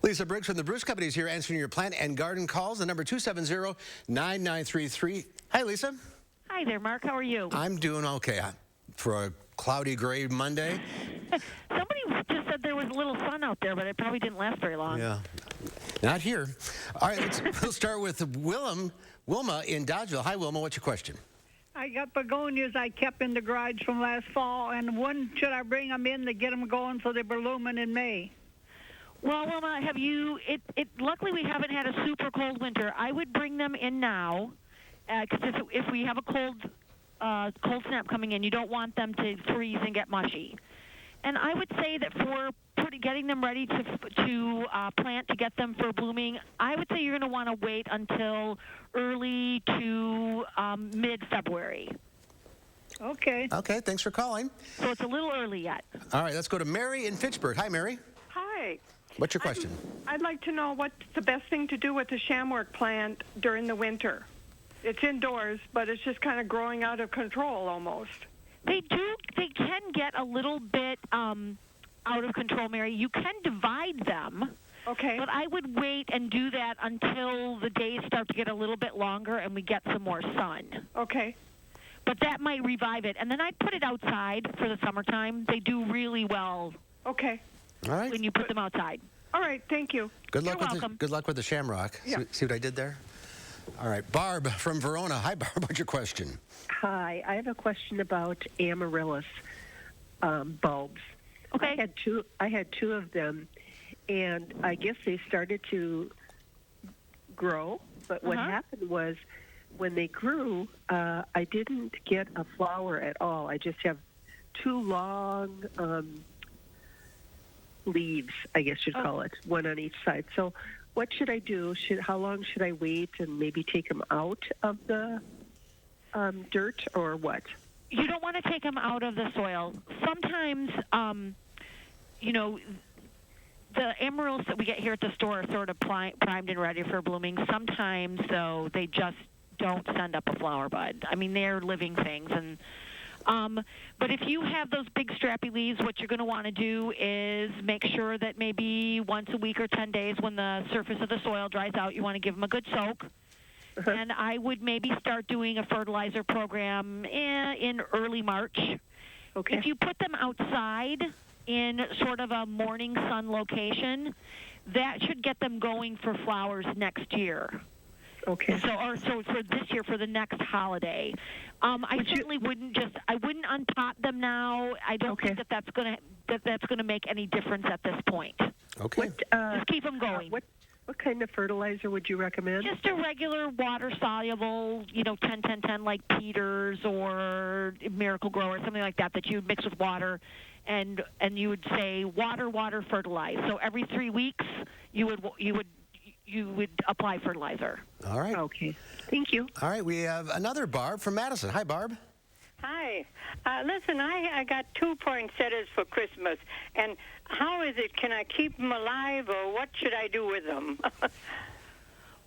Lisa Briggs from the Bruce Company is here answering your plant and garden calls. The number 270-9933. Hi, Lisa. Hi there, Mark. How are you? I'm doing okay for a cloudy, gray Monday. Somebody just said there was a little sun out there, but it probably didn't last very long. Yeah, not here. All right, we'll start with Wilma in Dodgeville. Hi, Wilma. What's your question? I got begonias I kept in the garage from last fall, and when should I bring them in to get them going so they're blooming in May? Well, Wilma, luckily we haven't had a super cold winter. I would bring them in now, because if we have a cold snap coming in, you don't want them to freeze and get mushy. And I would say that for getting them ready to plant to get them for blooming, I would say you're going to want to wait until early to mid-February. Okay. Okay, thanks for calling. So it's a little early yet. All right, let's go to Mary in Fitchburg. Hi, Mary. Hi. What's your question? I'd like to know what's the best thing to do with the shamrock plant during the winter. It's indoors, but it's just kind of growing out of control almost. They can get a little bit out of control, Mary. You can divide them. Okay. But I would wait and do that until the days start to get a little bit longer and we get some more sun. Okay. But that might revive it. And then I'd put it outside for the summertime. They do really well. Okay. All right. When you put them outside. All right, thank you. Good luck You're welcome. Good luck with the shamrock. Yeah. See what I did there? All right, Barb from Verona. Hi, Barb. What's your question? Hi, I have a question about amaryllis bulbs. Okay. I had two of them, and I guess they started to grow. But what happened was, when they grew, I didn't get a flower at all. I just have two long leaves, I guess you'd call it, one on each side. So what should I do? How long should I wait and maybe take them out of the dirt, or what? You don't want to take them out of the soil. Sometimes, the amaryllis that we get here at the store are sort of primed and ready for blooming. Sometimes, though, they just don't send up a flower bud. I mean, they're living things. But if you have those big strappy leaves, what you're going to want to do is make sure that maybe once a week or 10 days when the surface of the soil dries out, you want to give them a good soak. And I would maybe start doing a fertilizer program in early March. Okay. If you put them outside in sort of a morning sun location, that should get them going for flowers next year. Okay. So for this year, for the next holiday, I certainly wouldn't unpot them now. I don't think that's gonna make any difference at this point. Okay. Just keep them going. What kind of fertilizer would you recommend? Just a regular water-soluble, 10-10-10 like Peters or Miracle Grow or something like that you would mix with water, and you would say water, fertilize. So every 3 weeks you would apply fertilizer. All right. Okay. Thank you. All right, we have another Barb from Madison. Hi, Barb. Hi. Listen, I got 2 poinsettias for Christmas, and how is it? Can I keep them alive, or what should I do with them?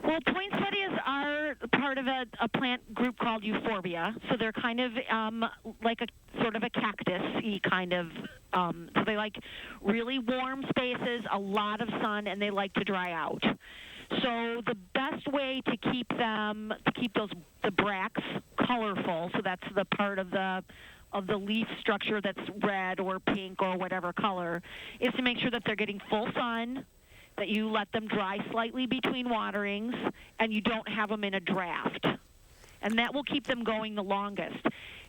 Well, poinsettias are part of a plant group called euphorbia, so they're kind of like a sort of a cactus-y kind of. So they like really warm spaces, a lot of sun, and they like to dry out. So the best way to keep the bracts colorful, so that's the part of the leaf structure that's red or pink or whatever color, is to make sure that they're getting full sun, that you let them dry slightly between waterings, and you don't have them in a draft. And that will keep them going the longest.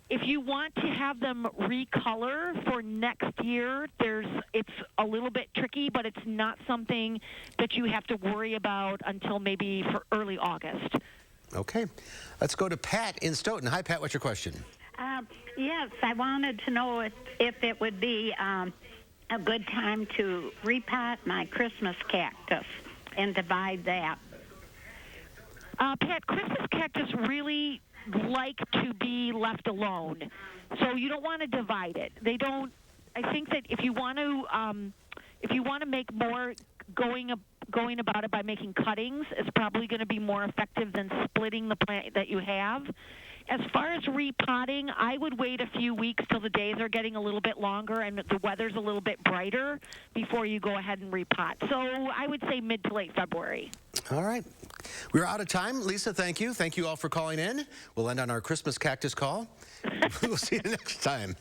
If you want to have them recolor for next year, it's a little bit tricky, but it's not something that you have to worry about until maybe for early August. Okay. Let's go to Pat in Stoughton. Hi, Pat. What's your question? Yes, I wanted to know if it would be a good time to repot my Christmas cactus and divide that. Pat, Christmas cactus really like to be left alone, so you don't want to divide it. I think that if you want to make more going going about it by making cuttings is probably going to be more effective than splitting the plant that you have. As far as repotting, I would wait a few weeks till the days are getting a little bit longer and the weather's a little bit brighter before you go ahead and repot. So I would say mid to late February. All right. We're out of time. Lisa, thank you. Thank you all for calling in. We'll end on our Christmas cactus call. We'll see you next time.